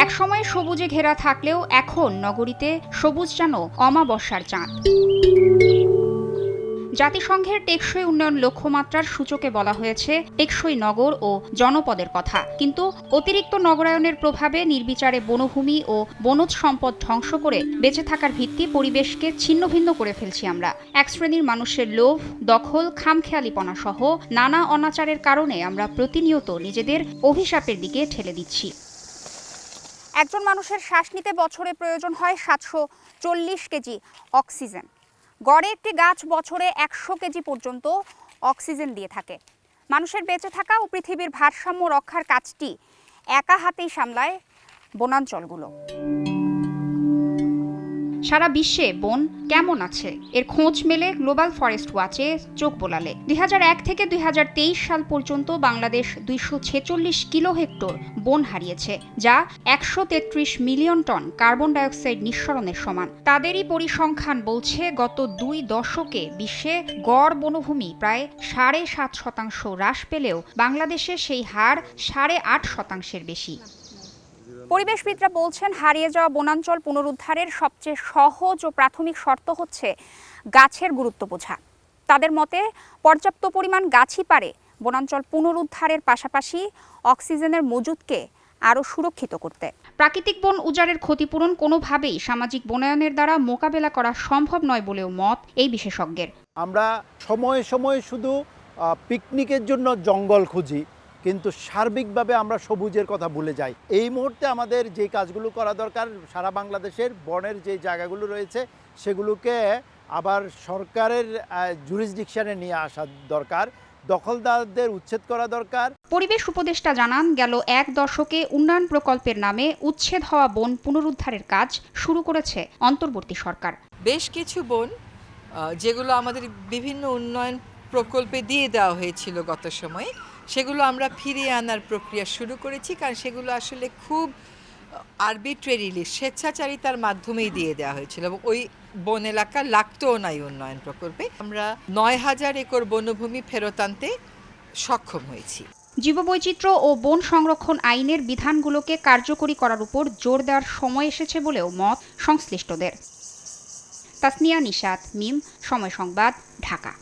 একসময় সবুজে ঘেরা থাকলেও এখন নগরীতে সবুজ যেন অমাবস্যার চাঁদ। জাতিসংঘের টেকসই উন্নয়ন লক্ষ্যমাত্রার সূচকে বলা হয়েছে টেকসই নগর ও জনপদের কথা, কিন্তু অতিরিক্ত নগরায়নের প্রভাবে নির্বিচারে বনভূমি ও বনজ সম্পদ ধ্বংস করে বেঁচে থাকার ভিত্তি পরিবেশকে ছিন্নভিন্ন করে ফেলছি আমরা। এক শ্রেণীর মানুষের লোভ, দখল, খামখেয়ালিপনা সহ নানা অনাচারের কারণে আমরা প্রতিনিয়ত নিজেদের অভিশাপের দিকে ঠেলে দিচ্ছি। একজন মানুষের শ্বাস নিতে বছরে প্রয়োজন হয় 740 কেজি অক্সিজেন। গড়ে একটি গাছ বছরে 100 কেজি পর্যন্ত অক্সিজেন দিয়ে থাকে। মানুষের বেঁচে থাকা ও পৃথিবীর ভারসাম্য রক্ষার কাজটি একা হাতেই সামলায় বনাঞ্চলগুলো। সারা বিশ্বে বন কেমন আছে এর খোঁজ মেলে গ্লোবাল ফরেস্ট ওয়াচে চোখ বোলালে 2001 থেকে 2023 সাল পর্যন্ত বাংলাদেশ 246 কিলো হেক্টর বন হারিয়েছে, যা 133 মিলিয়ন টন কার্বন ডাইঅক্সাইড নিঃসরণের সমান। তাদেরই পরিসংখ্যান বলছে গত 2 দশকে বিশ্বে গড় বনভূমি প্রায় 7.5% হ্রাস পেলেও বাংলাদেশে সেই হার 8.5% বেশি। পরিবেশবিদরা বলছেন হারিয়ে যাওয়া বনাঞ্চল পুনরুদ্ধারের সবচেয়ে সহজ ও প্রাথমিক শর্ত হচ্ছে গাছের গুরুত্ব বোঝা। তাদের মতে পর্যাপ্ত পরিমাণ গাছই পারে বনাঞ্চল পুনরুদ্ধারের পাশাপাশি অক্সিজেনের মজুদকে আরও সুরক্ষিত করতে। প্রাকৃতিক বন উজাড়ের ক্ষতিপূরণ কোনোভাবেই সামাজিক বনায়নের দ্বারা মোকাবেলা করা সম্ভব নয় বলেও মত এই বিশেষজ্ঞের। আমরা সময়ে সময়ে শুধু পিকনিকের জন্য জঙ্গল খুঁজি, কিন্তু সার্বিকভাবে আমরা সবুজের কথা ভুলে যাই। এই মুহূর্তে আমাদের যে কাজগুলো করা দরকার, সারা বাংলাদেশের বনের যে জায়গাগুলো রয়েছে সেগুলোকে আবার সরকারের জুরিসডিকশনে নিয়ে আসা দরকার, দখলদারদের উচ্ছেদ করা দরকার। পরিবেশ উপদেষ্টা জানান, গেল 1 দশকে উন্নয়ন প্রকল্পের নামে উচ্ছেদ হওয়া বন পুনরুদ্ধারের কাজ শুরু করেছে অন্তর্বর্তী সরকার। বেশ কিছু বন যেগুলো আমাদের বিভিন্ন উন্নয়ন প্রকল্পে দিয়ে দেওয়া হয়েছিল গত সময়ে, সেগুলো আমরা ফিরিয়ে আনার প্রক্রিয়া শুরু করেছি, কারণ সেগুলো আসলে খুব আরবিট্রারিলি স্বেচ্ছাচারিতার মাধ্যমেই দিয়ে দেওয়া হয়েছিল এবং ওই বন এলাকা লাগতোও নাই উন্নয়ন প্রকল্পে। আমরা 9,000 একর বনভূমি ফেরত আনতে সক্ষম হয়েছি। জীববৈচিত্র্য ও বন সংরক্ষণ আইনের বিধানগুলোকে কার্যকরী করার উপর জোর দেওয়ার সময় এসেছে বলেও মত সংশ্লিষ্টদের। তাসনিয়া নিশাত, মিম, সময় সংবাদ, ঢাকা।